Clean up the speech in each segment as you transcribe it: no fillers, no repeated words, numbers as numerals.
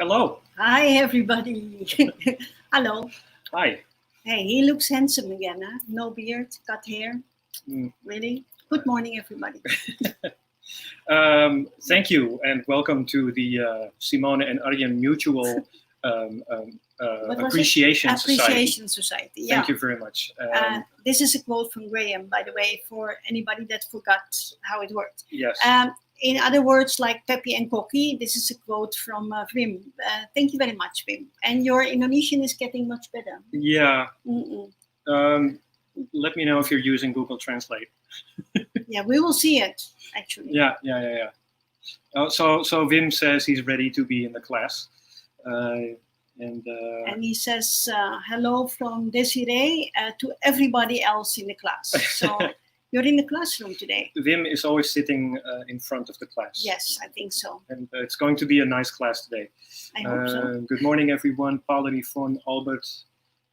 Hello. Hi, everybody. Hello. Hi. Hey, he looks handsome again, huh? No beard, cut hair. Really? Good morning, everybody. Thank you, and welcome to the Simone and Arjen Mutual Appreciation Society. Yeah. Thank you very much. This is a quote from Graham, by the way, for anybody that forgot how it worked. Yes. In other words, like Peppy and Koki, this is a quote from Wim. Thank you very much, Wim. And your Indonesian is getting much better. Yeah. Let me know if you're using Google Translate. Yeah, we will see it, actually. Yeah. So Wim says he's ready to be in the class. And he says, hello from Desiree to everybody else in the class. So you're in the classroom today. Wim is always sitting in front of the class. Yes, I think so. And it's going to be a nice class today. I hope so. Good morning, everyone. Paul and Yvonne, Albert,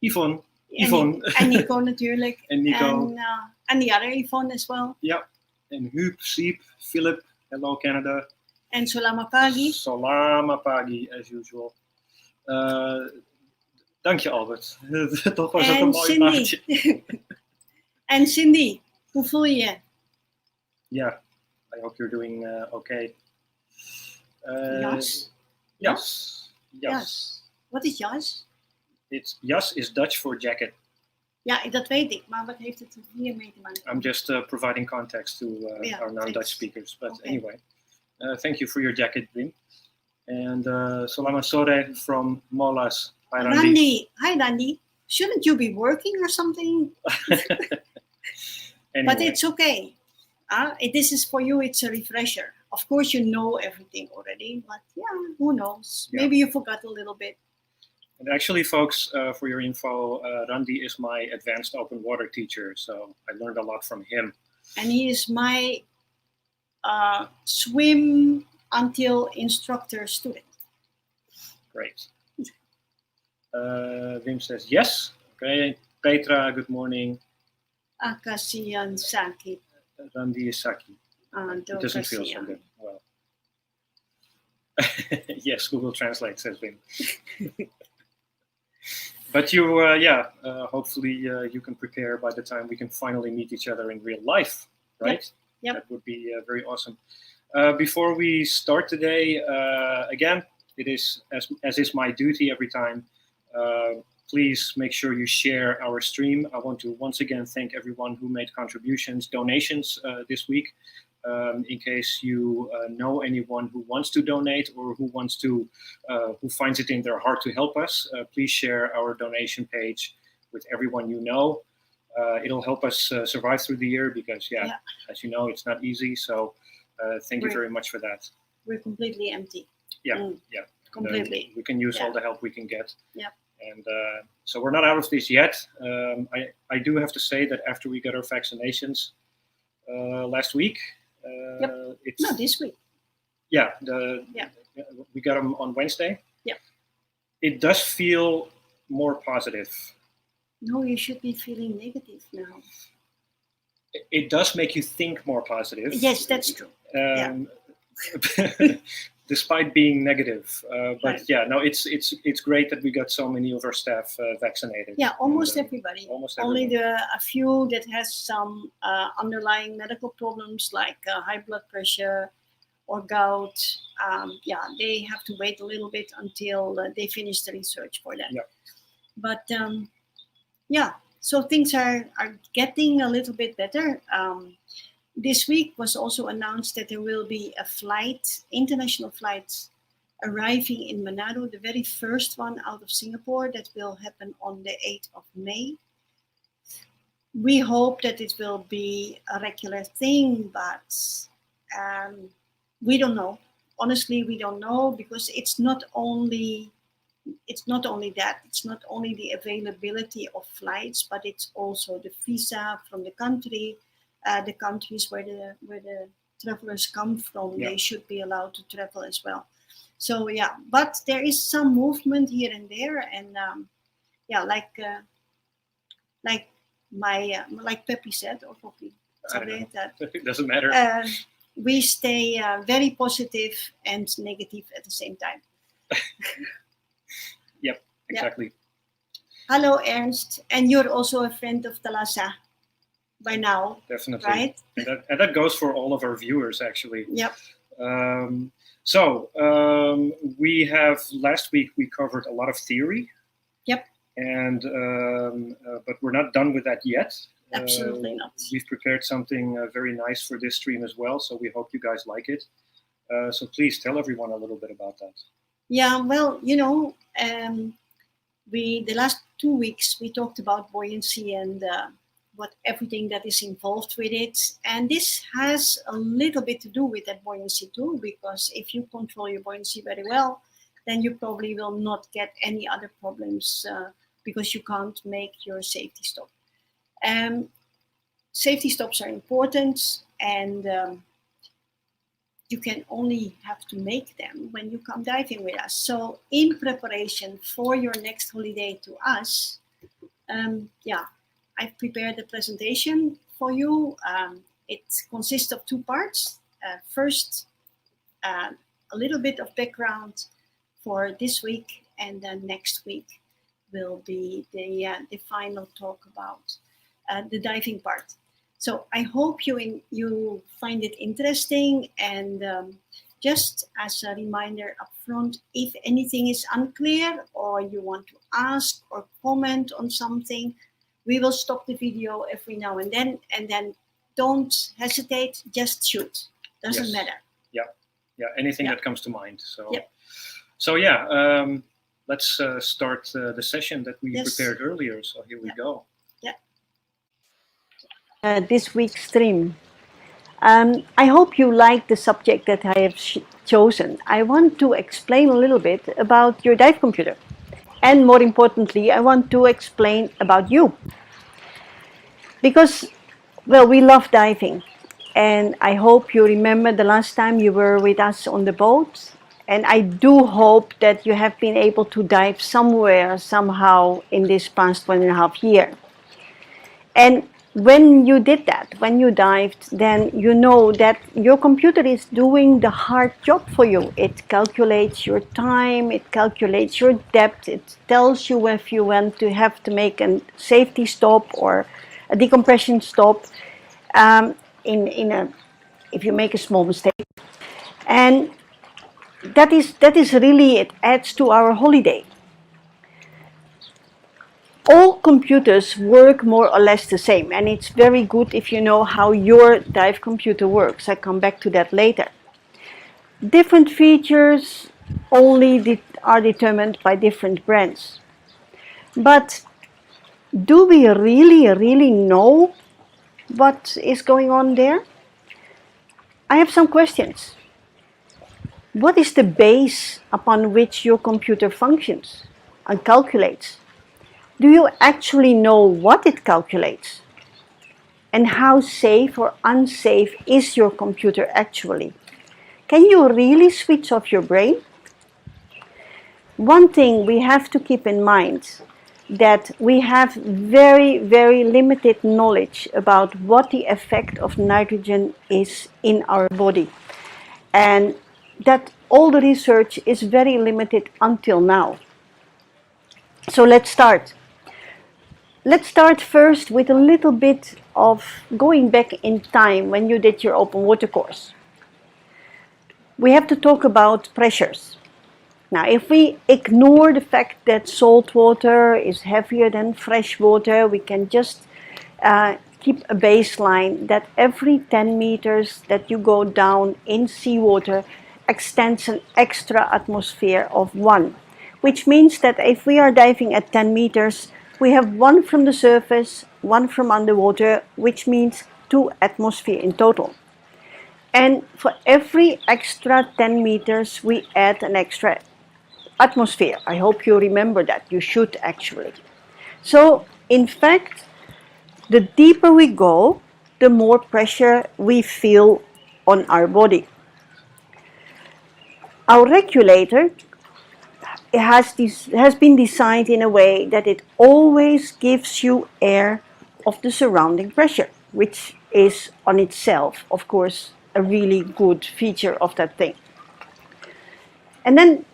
Yvonne. And Nico natuurlijk. And Nico. And the other Yvonne as well. Yeah. And Huub, Siep, Philip. Hello, Canada. And Solama Pagi. Solama Pagi, as usual. Dank je, Albert. Toch was het een mooi maatje. En Cindy, hoe voel je je? Yeah, I hope you're doing okay. Jas? Jas. Wat is jas? Jas is Dutch for jacket. Ja, dat weet ik, maar wat heeft het hiermee te maken? I'm just providing context to our non-Dutch speakers. But anyway, thank you for your jacket, Wim. And Selamat sore from Molas. Hi, Randy. Hi, Randy. Shouldn't you be working or something? Anyway. But it's okay. This is for you, it's a refresher. Of course, you know everything already, but yeah, who knows? Yeah. Maybe you forgot a little bit. And actually, folks, for your info, Randy is my advanced open water teacher, so I learned a lot from him. And he is my swim until instructor student. Great. Wim says yes. Okay. Petra, good morning. Kasihan sakit. Randy is Saki. It doesn't feel so good. Well. Yes, Google Translate says Wim. But you, hopefully you can prepare by the time we can finally meet each other in real life, right? Yep. That would be very awesome. Before we start today, again, it is, as is my duty every time, please make sure you share our stream. I want to once again thank everyone who made contributions, donations this week. In case you know anyone who wants to donate or who finds it in their heart to help us, please share our donation page with everyone you know. It'll help us survive through the year because, as you know, it's not easy. So thank you very much for that. We're completely empty. Yeah. Completely. We can use all the help we can get. Yeah. And so we're not out of this yet. I do have to say that after we got our vaccinations last week, No, this week. Yeah, we got them on Wednesday. Yeah. It does feel more positive. No, you should be feeling negative now. It does make you think more positive. Yes, that's true. despite being negative. But Right. yeah, no, it's great that we got so many of our staff vaccinated. Yeah, almost And, everybody. almost Only everyone. a few that has some underlying medical problems like high blood pressure or gout. Yeah, they have to wait a little bit until they finish the research for that. Yeah. But yeah, so things are getting a little bit better. This week was also announced that there will be a flight, international flight, arriving in Manado, the very first one out of Singapore. That will happen on the 8th of May. We hope that it will be a regular thing, but we don't know. Honestly, we don't know, because it's not only that. It's not only the availability of flights, but it's also the visa from the country, the countries where the travelers come from. Yeah. They should be allowed to travel as well. So yeah, but there is some movement here and there, and yeah, like like Pepe said, or Poppy, I don't know. that It doesn't matter. we stay very positive and negative at the same time. Yep, exactly. Hello, Ernst, and you're also a friend of Talasa by now. Definitely. Right? And that goes for all of our viewers, actually. Yep. We have, last week we covered a lot of theory. Yep. And but we're not done with that yet. Absolutely not. We've prepared something very nice for this stream as well, so we hope you guys like it. So please tell everyone a little bit about that. Yeah, well, the last 2 weeks we talked about buoyancy and what everything that is involved with it, and this has a little bit to do with that buoyancy too, because if you control your buoyancy very well, then you probably will not get any other problems because you can't make your safety stop. Safety stops are important, and you can only have to make them when you come diving with us. So in preparation for your next holiday to us, I've prepared a presentation for you. It consists of 2 parts. First, a little bit of background for this week, and then next week will be the final talk about the diving part. So I hope you find it interesting, and just as a reminder up front, if anything is unclear or you want to ask or comment on something, we will stop the video every now and then don't hesitate, just shoot. Doesn't matter. Yeah, anything that comes to mind. So, yep. So yeah, let's start the session that we prepared earlier. So here we go. This week's stream. I hope you like the subject that I have chosen. I want to explain a little bit about your dive computer. And more importantly, I want to explain about you. Because, well, we love diving. And I hope you remember the last time you were with us on the boat. And I do hope that you have been able to dive somewhere, somehow, in this past 1.5 years. And when you did that, when you dived, then you know that your computer is doing the hard job for you. It calculates your time, it calculates your depth, it tells you if you want to have to make a safety stop or a decompression stop if you make a small mistake. And that is really, it adds to our holiday. All computers work more or less the same, and it's very good if you know how your dive computer works. I come back to that later. Different features only are determined by different brands. But do we really know what is going on there? I have some questions. What is the base upon which your computer functions and calculates? Do you actually know what it calculates? And how safe or unsafe is your computer actually? Can you really switch off your brain? One thing we have to keep in mind, that we have very, very limited knowledge about what the effect of nitrogen is in our body. And that all the research is very limited until now. So let's start. Let's start first with a little bit of going back in time when you did your open water course. We have to talk about pressures. Now, if we ignore the fact that salt water is heavier than fresh water, we can just keep a baseline that every 10 meters that you go down in seawater extends an extra atmosphere of 1, which means that if we are diving at 10 meters, we have 1 from the surface, 1 from underwater, which means 2 atmosphere in total. And for every extra 10 meters, we add an extra atmosphere. I hope you remember that. You should actually. So, in fact, the deeper we go, the more pressure we feel on our body. Our regulator has been designed in a way that it always gives you air of the surrounding pressure, which is on itself, of course, a really good feature of that thing. And then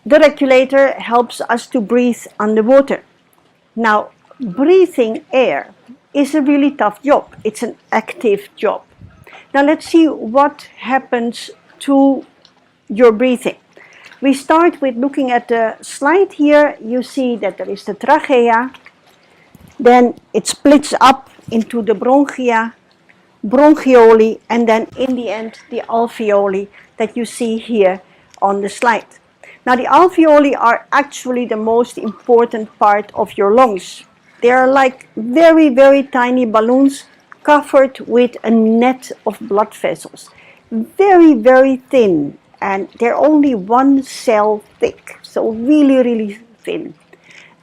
the regulator helps us to breathe underwater. Now, breathing air is a really tough job. It's an active job. Now, let's see what happens to your breathing. We start with looking at the slide here. You see that there is the trachea. Then it splits up into the bronchia, bronchioli, and then in the end, the alveoli that you see here on the slide. Now, the alveoli are actually the most important part of your lungs. They are like very, very tiny balloons covered with a net of blood vessels. Very, very thin, and they're only 1 cell thick, so really, really thin.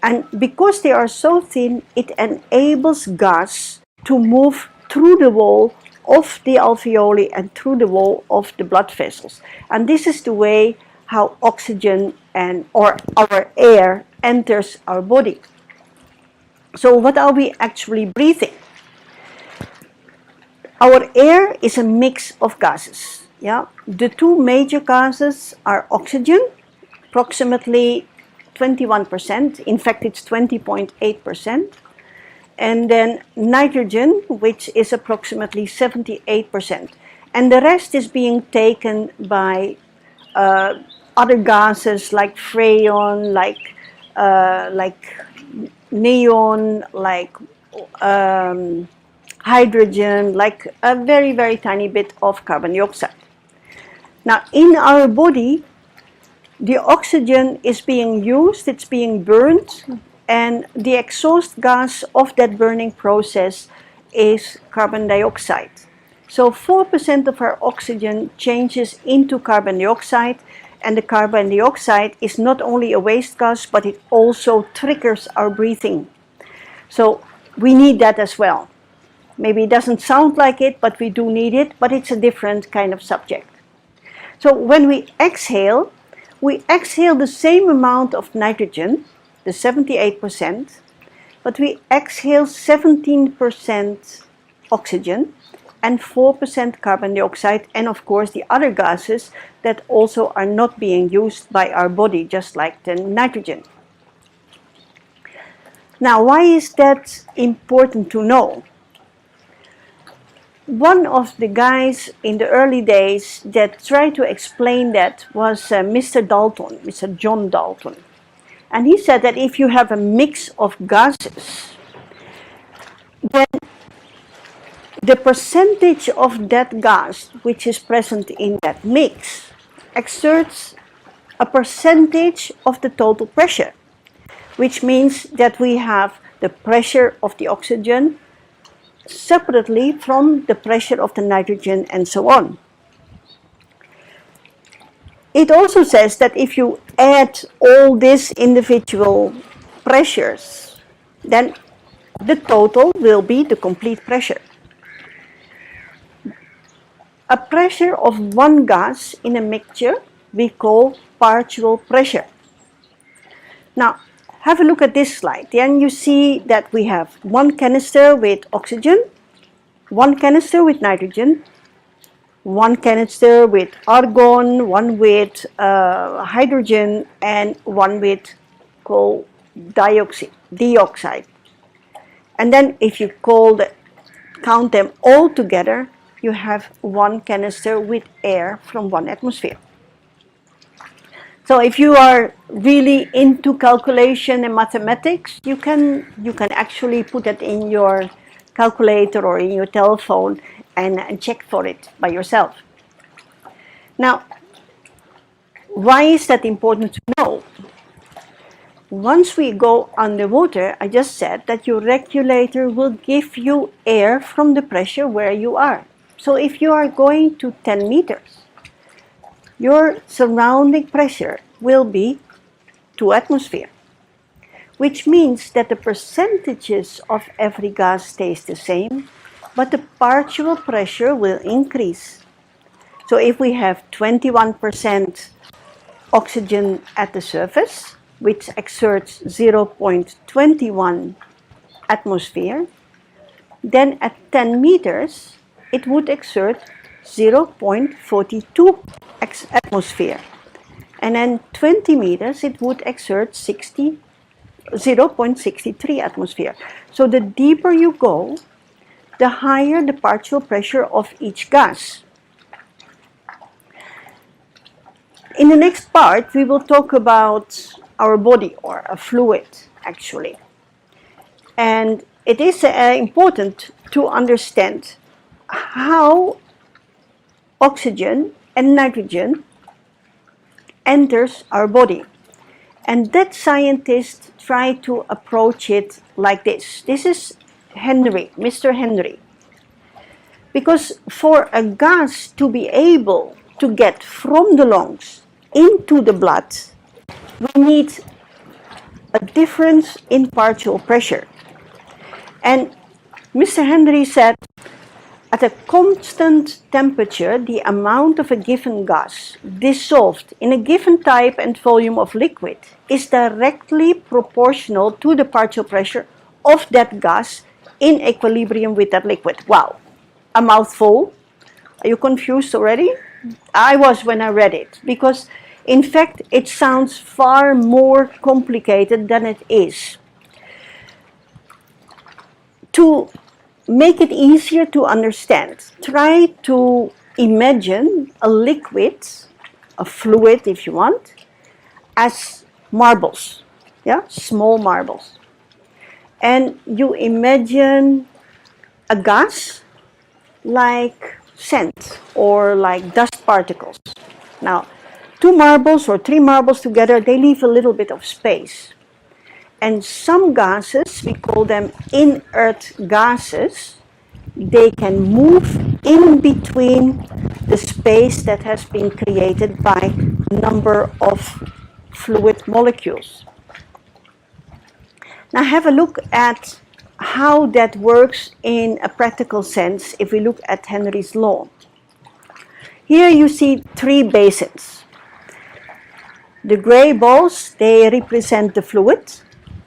And because they are so thin, it enables gas to move through the wall of the alveoli and through the wall of the blood vessels. And this is the way how oxygen or our air enters our body. So what are we actually breathing? Our air is a mix of gases. Yeah? The 2 major gases are oxygen, approximately 21%. In fact, it's 20.8%. And then nitrogen, which is approximately 78%. And the rest is being taken by other gases like freon, like neon, like hydrogen, like a very, very tiny bit of carbon dioxide. Now, in our body, the oxygen is being used, it's being burned, and the exhaust gas of that burning process is carbon dioxide. So 4% of our oxygen changes into carbon dioxide, and the carbon dioxide is not only a waste gas, but it also triggers our breathing. So we need that as well. Maybe it doesn't sound like it, but we do need it, but it's a different kind of subject. So when we exhale the same amount of nitrogen, the 78%, but we exhale 17% oxygen and 4% carbon dioxide, and of course the other gases that also are not being used by our body, just like the nitrogen. Now, why is that important to know? One of the guys in the early days that tried to explain that was Mr. Dalton, Mr. John Dalton. And he said that if you have a mix of gases, then the percentage of that gas which is present in that mix exerts a percentage of the total pressure, which means that we have the pressure of the oxygen separately from the pressure of the nitrogen and so on. It also says that if you add all these individual pressures, then the total will be the complete pressure. A pressure of one gas in a mixture we call partial pressure. Now, Have a look at this slide. Then you see that we have one canister with oxygen, one canister with nitrogen, one canister with argon, one with hydrogen, and one with coal dioxide. And then if you count them all together, you have one canister with air from one atmosphere. So if you are really into calculation and mathematics, you can actually put that in your calculator or in your telephone and check for it by yourself. Now, why is that important to know? Once we go underwater, I just said that your regulator will give you air from the pressure where you are. So if you are going to 10 meters, your surrounding pressure will be 2 atmosphere, which means that the percentages of every gas stays the same, but the partial pressure will increase. So if we have 21% oxygen at the surface, which exerts 0.21 atmosphere, then at 10 meters, it would exert 0.42 atmosphere. And then 20 meters, it would exert 0.63 atmosphere. So the deeper you go, the higher the partial pressure of each gas. In the next part, we will talk about our body, or a fluid, actually. And it is important to understand how oxygen and nitrogen enters our body. And that scientists try to approach it like this. This is Henry, Mr. Henry. Because for a gas to be able to get from the lungs into the blood, we need a difference in partial pressure. And Mr. Henry said, at a constant temperature, the amount of a given gas dissolved in a given type and volume of liquid is directly proportional to the partial pressure of that gas in equilibrium with that liquid. Wow, a mouthful. Are you confused already? I was when I read it, because in fact it sounds far more complicated than it is. To make it easier to understand, try to imagine a liquid, a fluid if you want, as marbles, yeah, small marbles. And you imagine a gas like sand or like dust particles. Now, 2 marbles or 3 marbles together, they leave a little bit of space. And some gases, we call them inert gases, they can move in between the space that has been created by a number of fluid molecules. Now have a look at how that works in a practical sense if we look at Henry's law. Here you see 3 basins. The gray balls, they represent the fluid,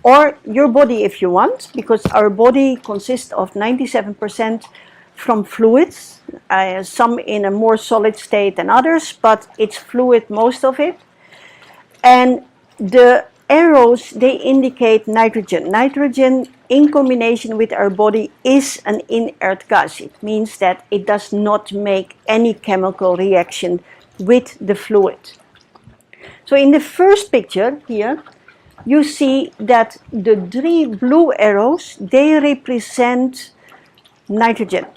or your body if you want, because our body consists of 97% from fluids, some in a more solid state than others, but it's fluid, most of it. And the arrows, they indicate nitrogen. Nitrogen in combination with our body is an inert gas. It means that it does not make any chemical reaction with the fluid. So in the first picture here, you see that the 3 blue arrows, they represent nitrogen.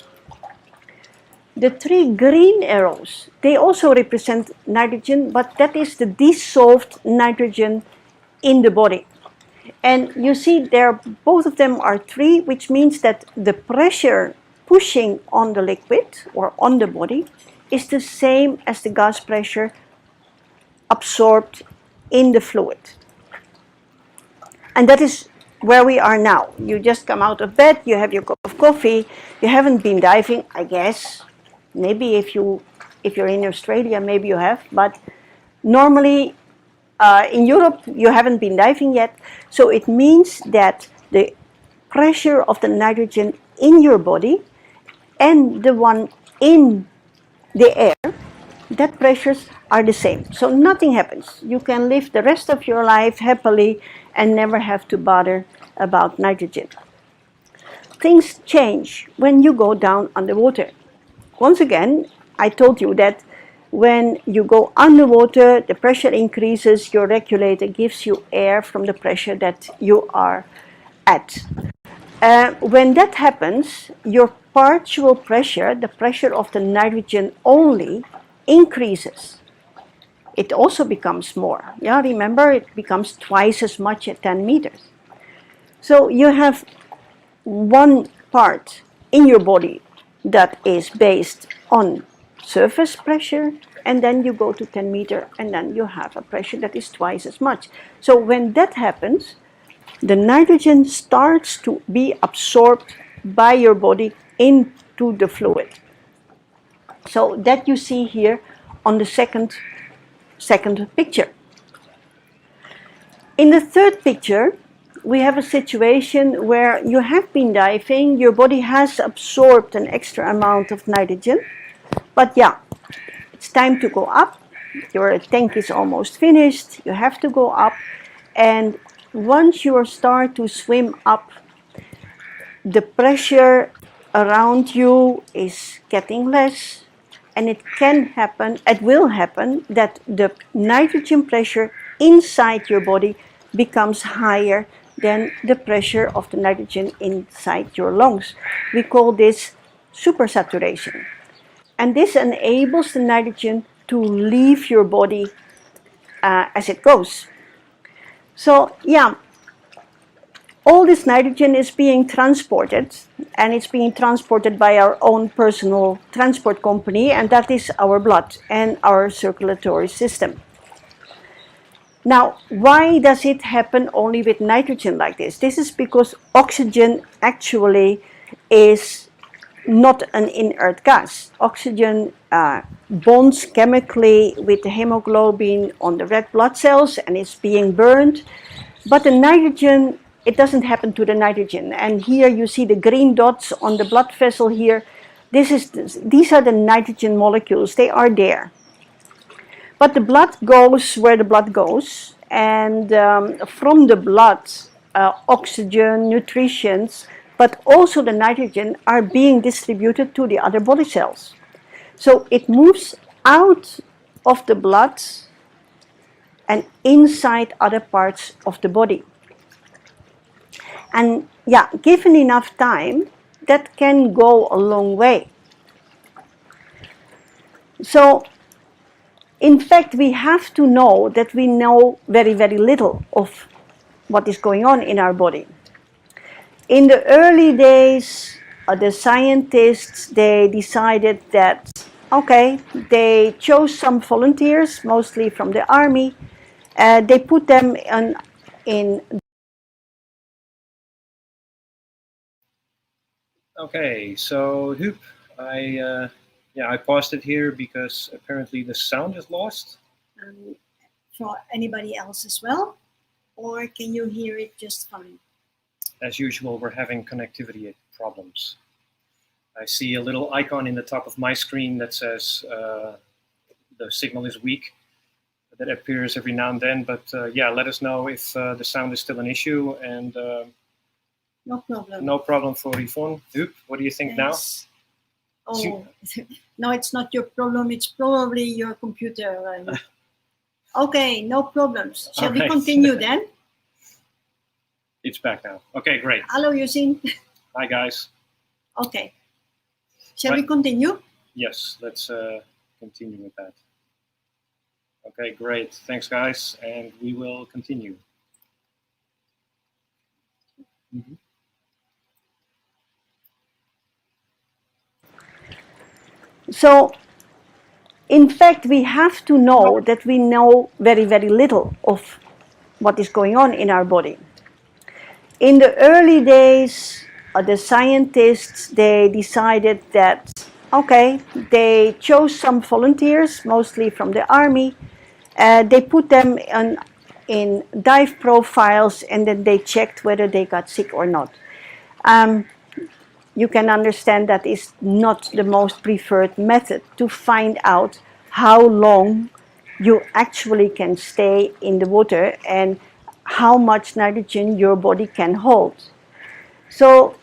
The 3 green arrows, they also represent nitrogen, but that is the dissolved nitrogen in the body. And you see there, both of them are 3, which means that the pressure pushing on the liquid or on the body is the same as the gas pressure absorbed in the fluid. And that is where we are now. You just come out of bed, you have your cup of coffee, you haven't been diving, I guess. Maybe if you're in Australia, maybe you have, but normally in Europe, you haven't been diving yet, so it means that the pressure of the nitrogen in your body and the one in the air, that pressures are the same. So nothing happens. You can live the rest of your life happily and never have to bother about nitrogen. Things change when you go down underwater. Once again, I told you that when you go underwater, the pressure increases, your regulator gives you air from the pressure that you are at. When that happens, your partial pressure, the pressure of the nitrogen only, increases. It also becomes more. Yeah, remember, it becomes twice as much at 10 meters. So you have one part in your body that is based on surface pressure, and then you go to 10 meter, and then you have a pressure that is twice as much. So when that happens, the nitrogen starts to be absorbed by your body into the fluid. So that you see here on the second picture. In the third picture, we have a situation where you have been diving, your body has absorbed an extra amount of nitrogen, but yeah, it's time to go up. Your tank is almost finished, you have to go up, and once you start to swim up, the pressure around you is getting less, and it will happen that the nitrogen pressure inside your body becomes higher than the pressure of the nitrogen inside your lungs. We call this supersaturation. And this enables the nitrogen to leave your body as it goes. So yeah, all this nitrogen is being transported, and it's being transported by our own personal transport company, and that is our blood and our circulatory system. Now, why does it happen only with nitrogen like this? This is because oxygen actually is not an inert gas. Oxygen bonds chemically with the hemoglobin on the red blood cells and is being burned. But the nitrogen, it doesn't happen to the nitrogen. And here you see the green dots on the blood vessel here. These are the nitrogen molecules. They are there. But the blood goes where the blood goes. And from the blood, oxygen, nutrients, but also the nitrogen are being distributed to the other body cells. So it moves out of the blood and inside other parts of the body. And yeah, given enough time, that can go a long way. So in fact, we have to know that we know very, very little of what is going on in our body. In the early days, the scientists, they decided that, okay, they chose some volunteers, mostly from the army. They put them in. Okay, so Huub, I paused it here because apparently the sound is lost. For anybody else as well? Or can you hear it just fine? As usual, we're having connectivity problems. I see a little icon in the top of my screen that says the signal is weak. That appears every now and then, but yeah, let us know if the sound is still an issue. And no problem. No problem for Yvonne. Huub, what do you think now? Oh, no, it's not your problem. It's probably your computer. Okay, no problems. Shall we continue then? It's back now. Okay, great. Hello, Yusin. Hi, guys. Okay. Shall we continue? Yes, let's continue with that. Okay, great. Thanks, guys. And we will continue. Mm-hmm. So, in fact, we have to know that we know very, very little of what is going on in our body. In the early days, the scientists, they decided that, okay, they chose some volunteers, mostly from the army. They put them in dive profiles, and then they checked whether they got sick or not. You can understand that is not the most preferred method to find out how long you actually can stay in the water and how much nitrogen your body can hold. So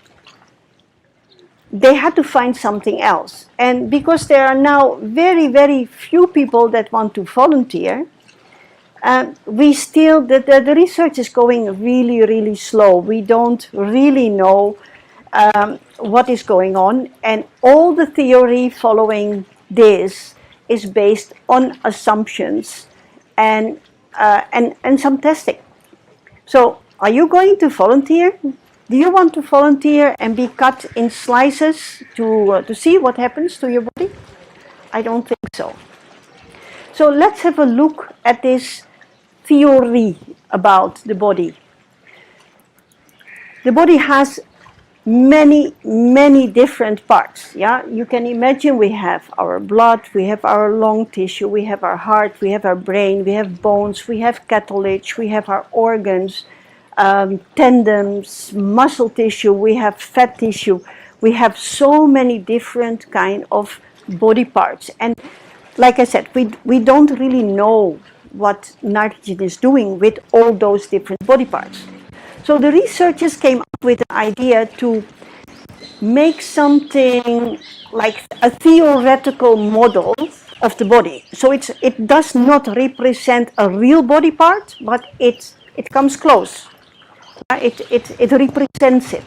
they had to find something else. And because there are now very, very few people that want to volunteer, the research is going really, really slow. We don't really know what is going on, and all the theory following this is based on assumptions and some testing. So, are you going to volunteer? Do you want to volunteer and be cut in slices to see what happens to your body? I don't think so. So let's have a look at this theory about the body. The body has many, many different parts. Yeah, you can imagine we have our blood, we have our lung tissue, we have our heart, we have our brain, we have bones, we have cartilage, we have our organs, tendons, muscle tissue, we have fat tissue. We have so many different kind of body parts. And like I said, we don't really know what nitrogen is doing with all those different body parts. So the researchers came up with an idea to make something like a theoretical model of the body. So it does not represent a real body part, but it comes close. It represents it.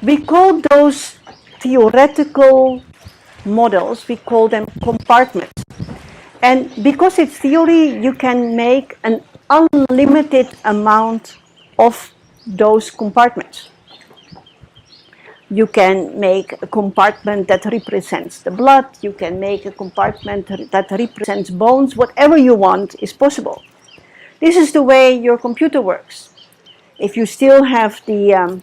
We call those theoretical models, we call them compartments. And because it's theory, you can make an unlimited amount of those compartments. You can make a compartment that represents the blood, you can make a compartment that represents bones, whatever you want is possible. This is the way your computer works. If you still have the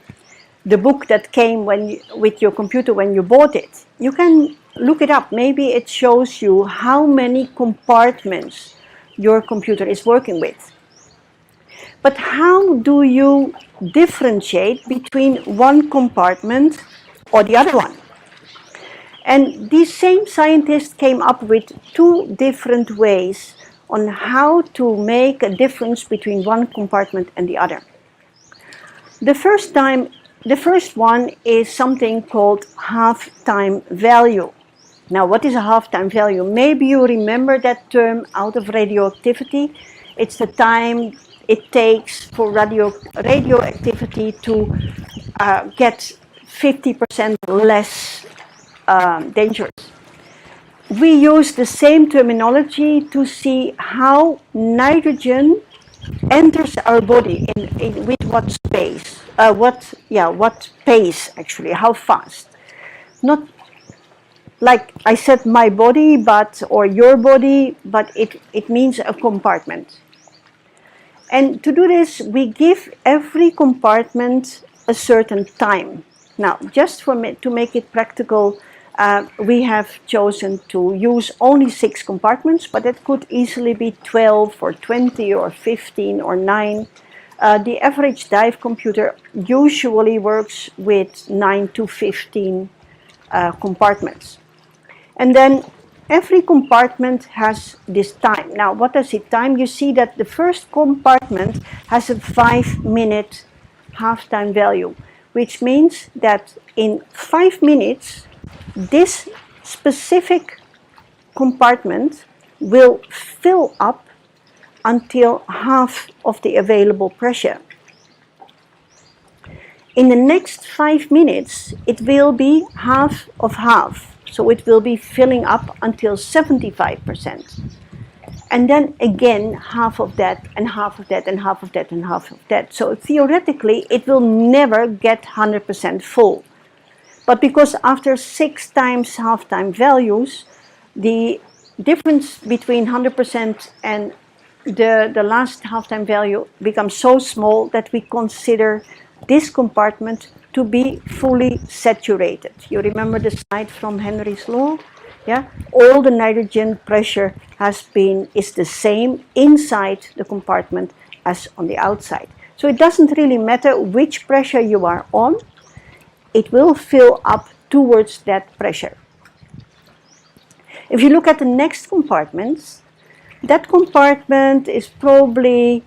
book that came with your computer when you bought it, you can look it up. Maybe it shows you how many compartments your computer is working with. But how do you differentiate between one compartment or the other one? And these same scientists came up with two different ways on how to make a difference between one compartment and the other. The first one is something called half-time value. Now, what is a half-time value? Maybe you remember that term out of radioactivity. It's the time it takes for radioactivity to get 50% less dangerous. We use the same terminology to see how nitrogen enters our body with what space, what pace actually, how fast. Not like I said my body, or your body, but it means a compartment. And to do this, we give every compartment a certain time. Now, just to make it practical, we have chosen to use only 6 compartments, but it could easily be 12 or 20 or 15 or 9. The average dive computer usually works with 9 to 15 compartments. And then every compartment has this time. Now, what does it time? You see that the first compartment has a 5-minute half-time value, which means that in 5 minutes, this specific compartment will fill up until half of the available pressure. In the next 5 minutes, it will be half of half. So it will be filling up until 75%. And then again, half of that, and half of that, and half of that, and half of that. So theoretically, it will never get 100% full. But because after 6 times half-time values, the difference between 100% and the last half-time value becomes so small that we consider this compartment to be fully saturated. You remember the slide from Henry's law? Yeah, all the nitrogen pressure is the same inside the compartment as on the outside. So it doesn't really matter which pressure you are on, it will fill up towards that pressure. If you look at the next compartments, that compartment is probably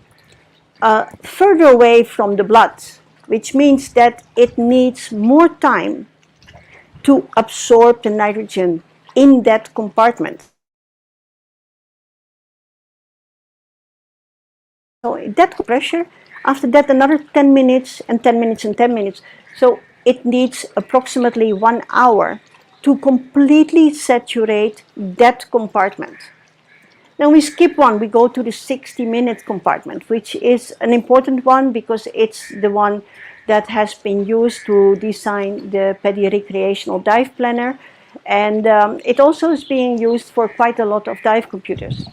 further away from the blood, which means that it needs more time to absorb the nitrogen in that compartment. So that pressure, after that another 10 minutes and 10 minutes and 10 minutes. So it needs approximately 1 hour to completely saturate that compartment. Then we skip one, we go to the 60-minute compartment, which is an important one because it's the one that has been used to design the PADI recreational dive planner, and it also is being used for quite a lot of dive computers.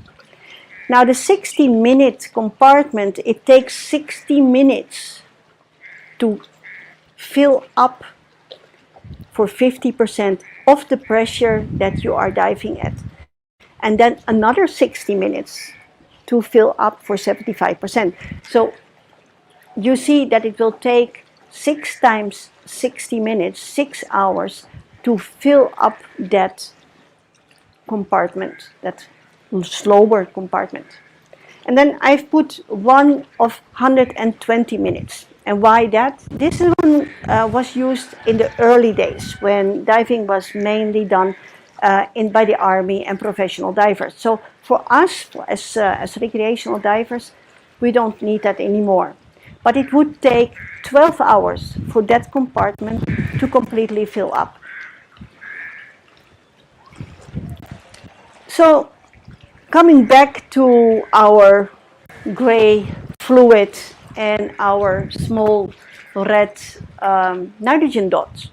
Now the 60-minute compartment, it takes 60 minutes to fill up for 50% of the pressure that you are diving at. And then another 60 minutes to fill up for 75%. So you see that it will take 6 times 60 minutes, 6 hours to fill up that compartment, that slower compartment. And then I've put one of 120 minutes. And why that? This one was used in the early days when diving was mainly done by the army and professional divers. So for us, as recreational divers, we don't need that anymore. But it would take 12 hours for that compartment to completely fill up. So coming back to our gray fluid and our small red nitrogen dots.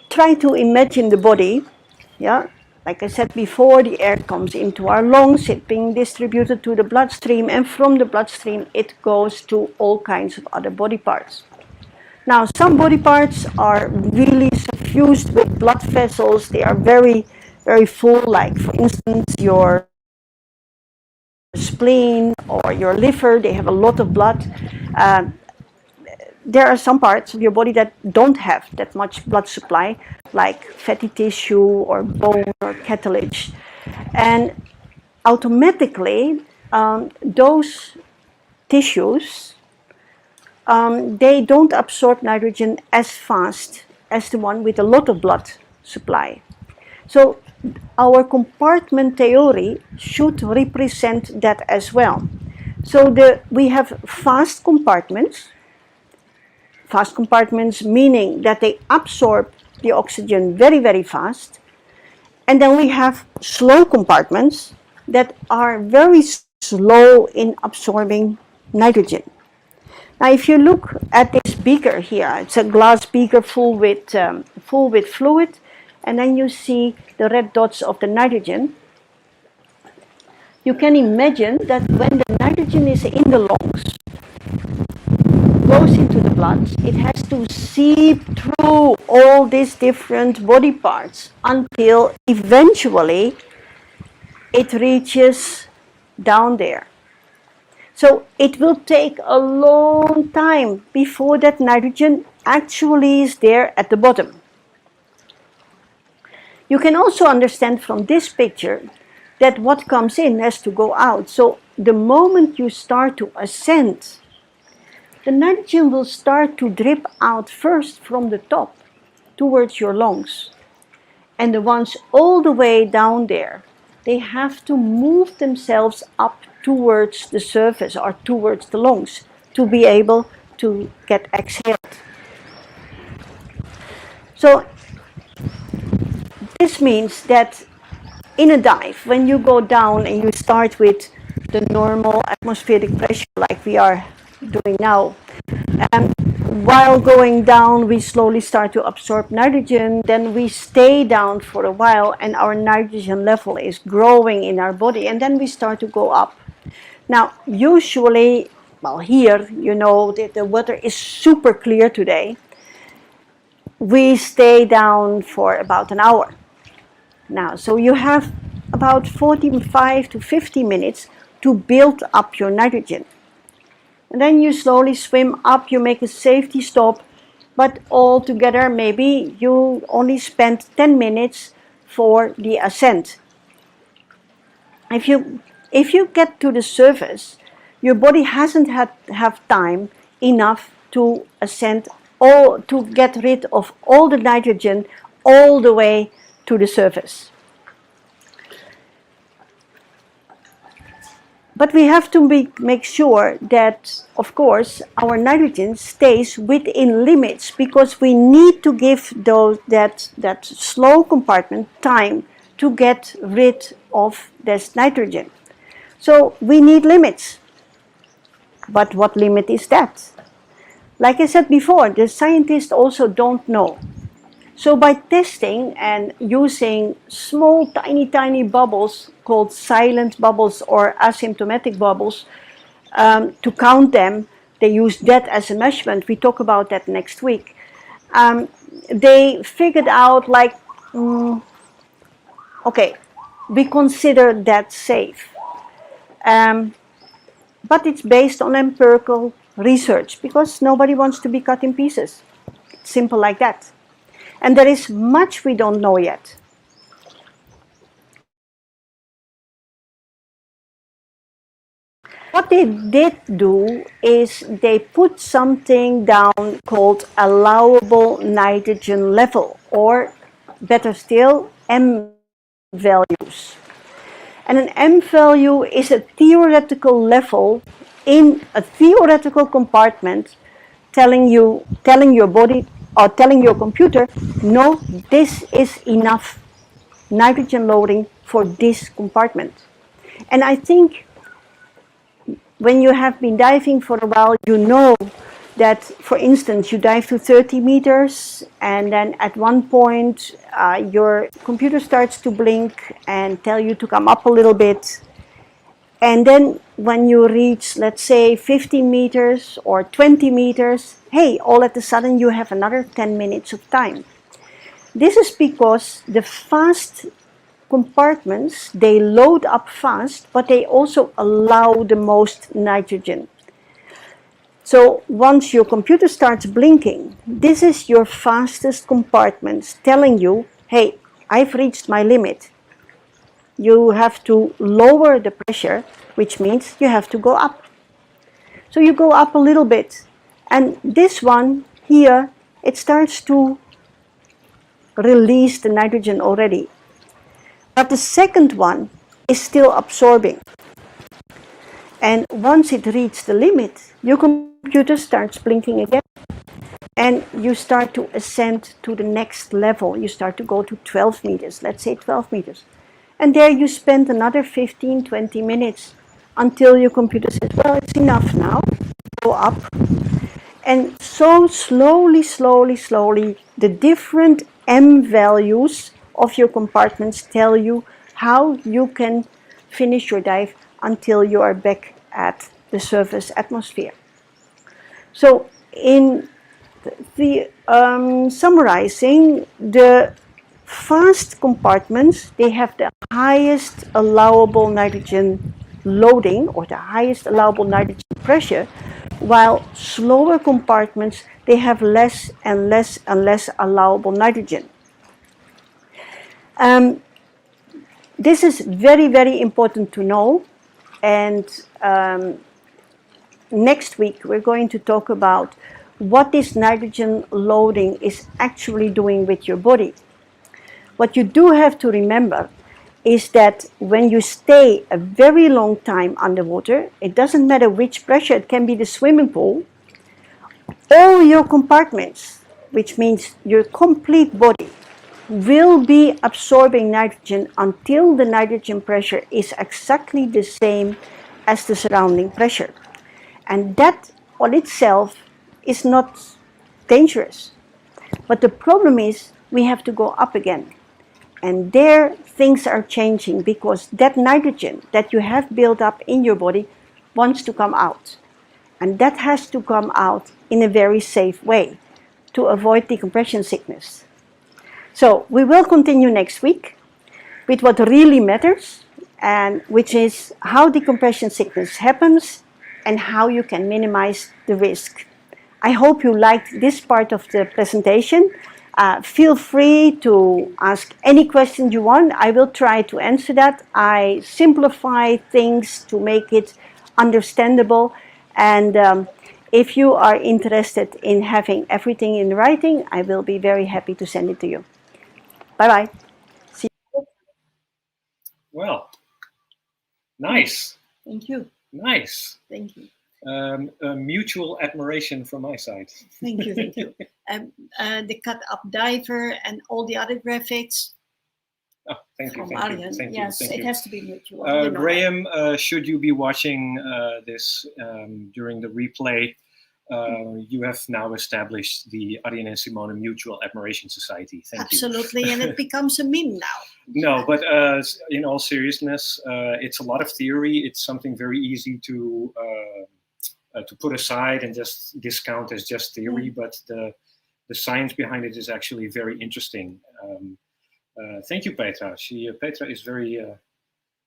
Try to imagine the body, yeah, like I said before, the air comes into our lungs, it's being distributed to the bloodstream, and from the bloodstream it goes to all kinds of other body parts. Now, some body parts are really suffused with blood vessels, they are very, very full, like for instance your spleen or your liver, they have a lot of blood. There are some parts of your body that don't have that much blood supply, like fatty tissue or bone or cartilage. And automatically, those tissues, they don't absorb nitrogen as fast as the one with a lot of blood supply. So our compartment theory should represent that as well. So we have fast compartments meaning that they absorb the oxygen very, very fast. And then we have slow compartments that are very slow in absorbing nitrogen. Now, if you look at this beaker here, it's a glass beaker full with fluid, and then you see the red dots of the nitrogen. You can imagine that when the nitrogen is in the lungs, goes into the blood, it has to seep through all these different body parts until eventually it reaches down there. So it will take a long time before that nitrogen actually is there at the bottom. You can also understand from this picture that what comes in has to go out. So the moment you start to ascend, the nitrogen will start to drip out first from the top towards your lungs. And the ones all the way down there, they have to move themselves up towards the surface or towards the lungs to be able to get exhaled. So this means that in a dive, when you go down and you start with the normal atmospheric pressure like we are doing now, while going down we slowly start to absorb nitrogen, then we stay down for a while and our nitrogen level is growing in our body, and then we start to go up. Now usually, well, here, you know, the water is super clear today. we stay down for about an hour. Now, so you have about 45 to 50 minutes to build up your nitrogen. And then you slowly swim up, you make a safety stop, but altogether maybe you only spend 10 minutes for the ascent. If you get to the surface, your body hasn't have time enough to ascend all, to get rid of all the nitrogen all the way to the surface. But we have to make sure that, of course, our nitrogen stays within limits, because we need to give that slow compartment time to get rid of this nitrogen. So we need limits. But what limit is that? Like I said before, the scientists also don't know. So by testing and using small, tiny bubbles called silent bubbles or asymptomatic bubbles, to count them, they use that as a measurement. We talk about that next week. They figured out like, okay, we consider that safe. But it's based on empirical research, because nobody wants to be cut in pieces. It's simple like that. And there is much we don't know yet. What they did do is they put something down called allowable nitrogen level, or better still, M values. And an M value is a theoretical level in a theoretical compartment telling your body or telling your computer, no, this is enough nitrogen loading for this compartment. And I think when you have been diving for a while, you know that, for instance, you dive to 30 meters and then at one point your computer starts to blink and tell you to come up a little bit. And then when you reach, let's say, 15 meters or 20 meters, hey, all of a sudden you have another 10 minutes of time. This is because the fast compartments, they load up fast, but they also allow the most nitrogen. So once your computer starts blinking, this is your fastest compartments telling you, hey, I've reached my limit. You have to lower the pressure, which means you have to go up. So you go up a little bit. And this one here, it starts to release the nitrogen already. But the second one is still absorbing. And once it reaches the limit, your computer starts blinking again. And you start to ascend to the next level. You start to go to 12 meters, let's say 12 meters. And there you spend another 15, 20 minutes until your computer says, well, it's enough now, go up. And so slowly, the different M values of your compartments tell you how you can finish your dive until you are back at the surface atmosphere. So in the summarizing, the fast compartments, they have the highest allowable nitrogen loading or the highest allowable nitrogen pressure, while slower compartments, they have less and less allowable nitrogen. This is very, very important to know, and next week we're going to talk about what this nitrogen loading is actually doing with your body. What you do have to remember is that when you stay a very long time underwater, it doesn't matter which pressure, it can be the swimming pool, all your compartments, which means your complete body, will be absorbing nitrogen until the nitrogen pressure is exactly the same as the surrounding pressure. And that on itself is not dangerous. But the problem is we have to go up again. And there things are changing, because that nitrogen that you have built up in your body wants to come out. And that has to come out in a very safe way. to avoid decompression sickness. So we will continue next week with what really matters, and which is how decompression sickness happens and how you can minimize the risk. I hope you liked this part of the presentation. Feel free to ask any question you want. I will try to answer that. I simplify things to make it understandable. And if you are interested in having everything in writing, I will be very happy to send it to you. Bye-bye. See you. Well, nice. Thank you. Nice. Thank you. A mutual admiration from my side. Thank you. Thank you. The cut-up diver and all the other graphics. Oh, thank you. From Thank Arjen. you. Thank Yes, you. Thank it you. has to be mutual. You know Graham, should you be watching this during the replay, you have now established the Arjen and Simone Mutual Admiration Society. Thank Absolutely, you. and it becomes a meme now. No, but in all seriousness, it's a lot of theory. It's something very easy to put aside and just discount as just theory. But the science behind it is actually very interesting. Thank you, Petra. Petra is very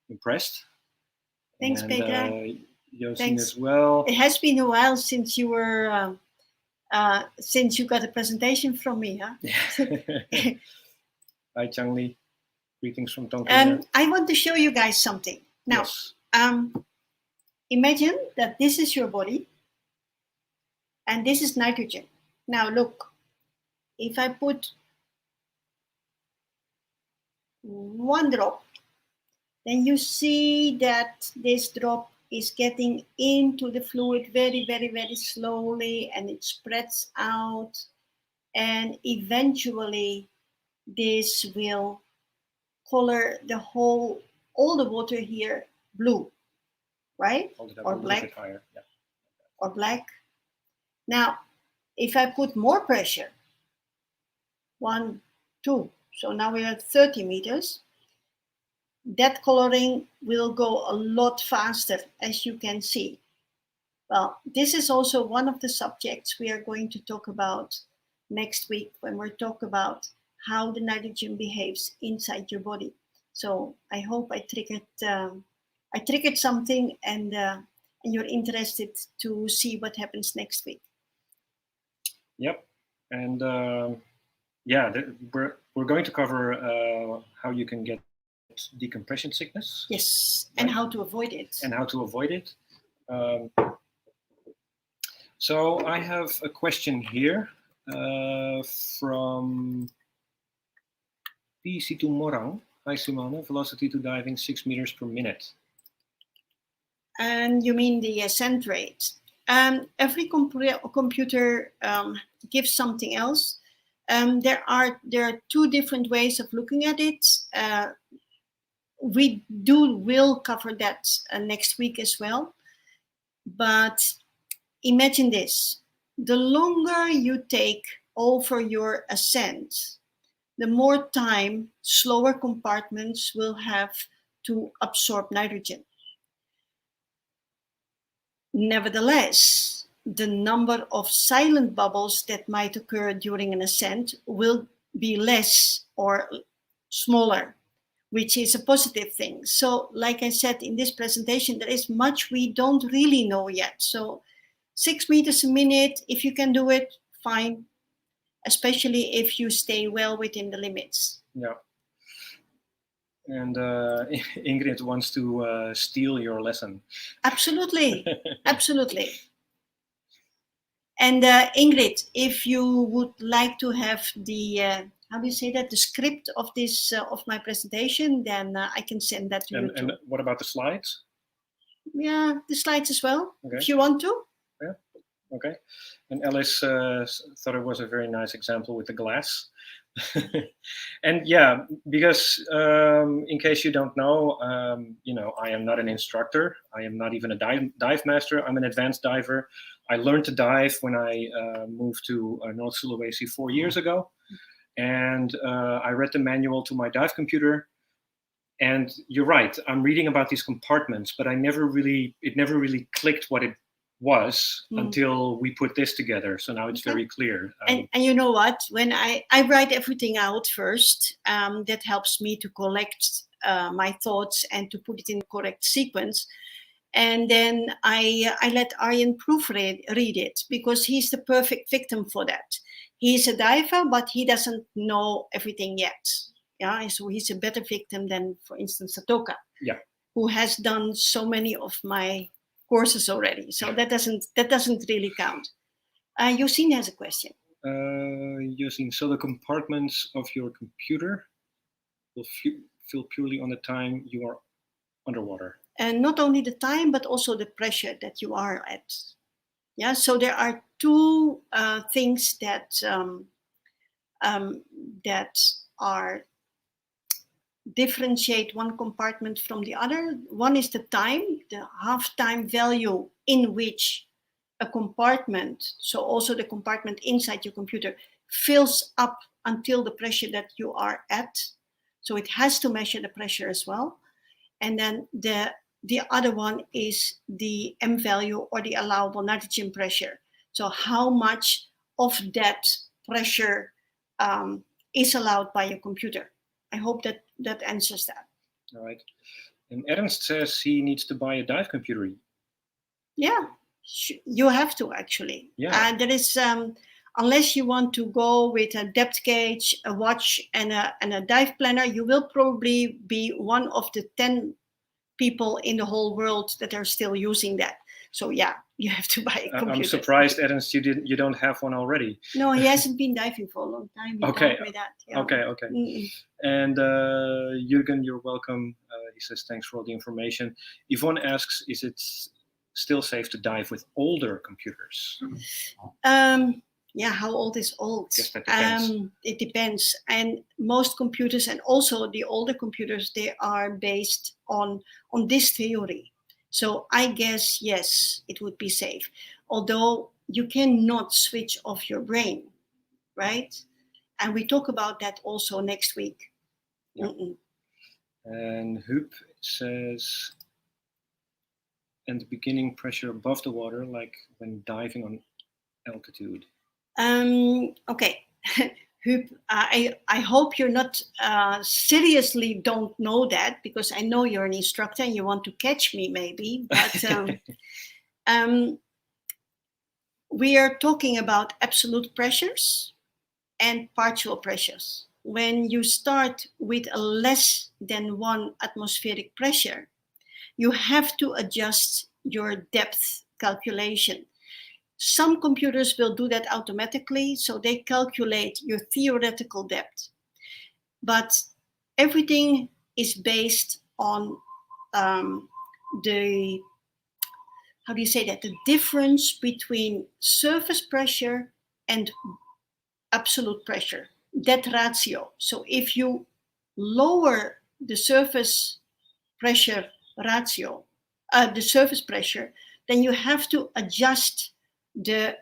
impressed. Thanks, and, Petra. Josine as well. It has been a while since you were since you got a presentation from me, huh? Hi, Changli. Greetings from Tonkin. I want to show you guys something. Now, yes. Imagine that this is your body and this is nitrogen. Now look, if I put one drop, then you see that this drop is getting into the fluid very, very, very slowly, and it spreads out, and eventually this will color all the water here blue, right? Or black. Higher. Yeah. Or black. Now, if I put more pressure, 1, 2, so now we are at 30 meters, that coloring will go a lot faster, as you can see. Well, this is also one of the subjects we are going to talk about next week when we talk about how the nitrogen behaves inside your body. So I hope I triggered something, and you're interested to see what happens next week. Yep, and yeah, we're going to cover how you can get decompression sickness. Yes, right? And how to avoid it. And how to avoid it. So I have a question here from PC2 Morang. Hi Simone, velocity to diving 6 meters per minute. And you mean the ascent rate? Every computer gives something else. There are 2 different ways of looking at it. We will cover that next week as well. But imagine this: the longer you take over your ascent, the more time slower compartments will have to absorb nitrogen. Nevertheless, the number of silent bubbles that might occur during an ascent will be less or smaller, which is a positive thing. So like I said in this presentation, there is much we don't really know yet. So 6 meters a minute, if you can do it, fine, especially if you stay well within the limits. Yeah. And Ingrid wants to steal your lesson. Absolutely, absolutely. And Ingrid, if you would like to have the, how do you say that, the script of this, of my presentation, then I can send that to you too. And what about the slides? Yeah, the slides as well, okay. If you want to. Yeah, okay. And Alice thought it was a very nice example with the glass. And yeah, because in case you don't know, I am not an instructor. I am not even a dive master. I'm an advanced diver. I learned to dive when I moved to North Sulawesi 4 years ago. And I read the manual to my dive computer. And you're right, I'm reading about these compartments, but it never really clicked what it was until we put this together. So now it's very clear. And you know what? When I write everything out first, that helps me to collect my thoughts and to put it in correct sequence. And then I let Arjen proofread it, because he's the perfect victim for that. He's a diver, but he doesn't know everything yet. Yeah, so he's a better victim than, for instance, Satoka, who has done so many of my courses already. So that doesn't really count. Josine has a question. Josine, so the compartments of your computer will fill purely on the time you are underwater. And not only the time, but also the pressure that you are at. Yeah, so there are two things that that are differentiate one compartment from the other. One is the time, the half-time value in which a compartment, so also the compartment inside your computer, fills up until the pressure that you are at. So it has to measure the pressure as well. And then the other one is the M value, or the allowable nitrogen pressure. So how much of that pressure is allowed by your computer. I hope that answers that. All right. And Ernst says he needs to buy a dive computer. Yeah, you have to actually. Yeah. There is, unless you want to go with a depth gauge, a watch, and a dive planner, you will probably be one of the 10 people in the whole world that are still using that. So yeah, you have to buy a computer. I'm surprised, Ernst, you don't have one already. No, he hasn't been diving for a long time. Okay. That. Yeah. Okay. And Jürgen, you're welcome. He says thanks for all the information. Yvonne asks, is it still safe to dive with older computers? Yeah, how old is old? Yes, that depends. It depends. And most computers, and also the older computers, they are based on this theory. So I guess, yes, it would be safe. Although you cannot switch off your brain, right? And we talk about that also next week. Yeah. And Huub says, and the beginning pressure above the water, like when diving on altitude. Okay, Huub, I hope you're not seriously don't know that, because I know you're an instructor and you want to catch me maybe, but we are talking about absolute pressures and partial pressures. When you start with a less than 1 atmospheric pressure, you have to adjust your depth calculation. Some computers will do that automatically, so they calculate your theoretical depth. But everything is based on the difference between surface pressure and absolute pressure, that ratio. So if you lower the surface pressure ratio, the surface pressure, then you have to adjust the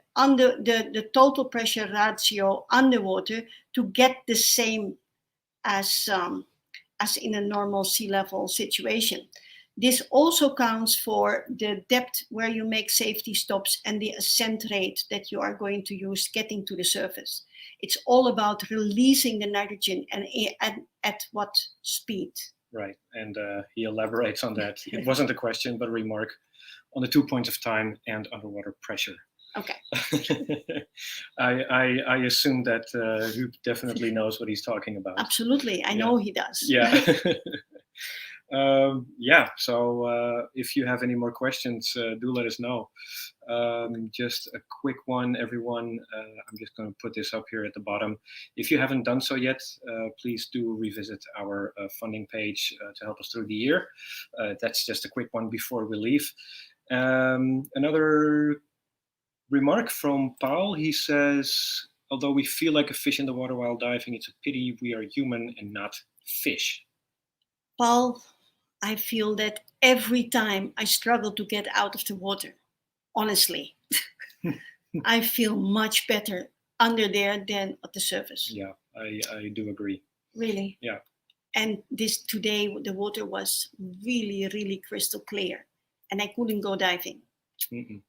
total pressure ratio underwater to get the same as in a normal sea level situation. This also counts for the depth where you make safety stops and the ascent rate that you are going to use getting to the surface. It's all about releasing the nitrogen and at what speed. Right, and he elaborates on that. It wasn't a question, but a remark on the 2 points of time and underwater pressure. Okay. I assume that Huub definitely knows what he's talking about. Absolutely, I know he does. Yeah. So if you have any more questions, do let us know. Just a quick one, everyone. I'm just going to put this up here at the bottom. If you haven't done so yet, please do revisit our funding page to help us through the year. That's just a quick one before we leave. Another remark from Paul. He says, although we feel like a fish in the water while diving, it's a pity we are human and not fish. Paul, I feel that every time I struggle to get out of the water, honestly, I feel much better under there than at the surface. Yeah, I do agree. Really? Yeah. And today, the water was really, really crystal clear, and I couldn't go diving. Mm-mm.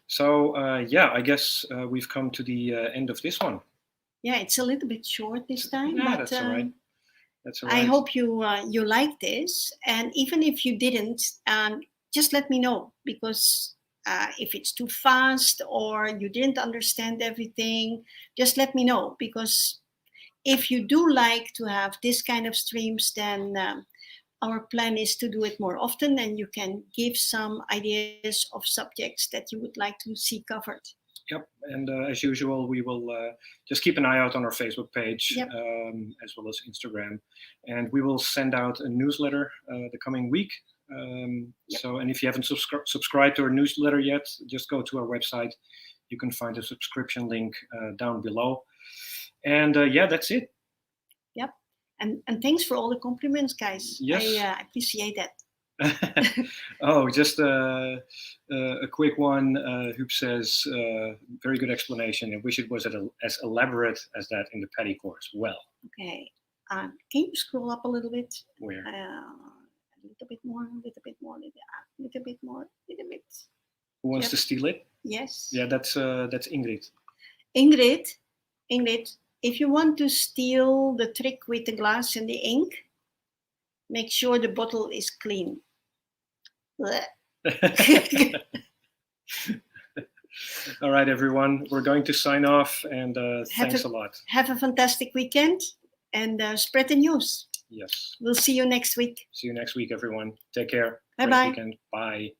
So yeah, I guess we've come to the end of this one. Yeah, it's a little bit short this time, Yeah, but that's all right. That's all I right. hope you like this. And even if you didn't, just let me know, because if it's too fast or you didn't understand everything, just let me know. Because if you do like to have this kind of streams, then our plan is to do it more often, and you can give some ideas of subjects that you would like to see covered. Yep, and as usual, we will just keep an eye out on our Facebook page, Yep. As well as Instagram, and we will send out a newsletter the coming week. Yep. So, and if you haven't subscribed to our newsletter yet, just go to our website. You can find a subscription link down below. And yeah, that's it. Yep. And thanks for all the compliments, guys. Yes. I appreciate that. Oh, just a quick one. Hoop says, very good explanation. I wish it was as elaborate as that in the PADI course. Well. Okay. Can you scroll up a little bit? Where? A little bit more, a little bit more, a little bit more, a little bit. Who wants to steal it? Yes. Yeah, that's Ingrid. Ingrid, if you want to steal the trick with the glass and the ink, make sure the bottle is clean. All right, everyone. We're going to sign off, and thanks a lot. Have a fantastic weekend, and spread the news. Yes. We'll see you next week. See you next week, everyone. Take care. Bye-bye. Weekend. Bye.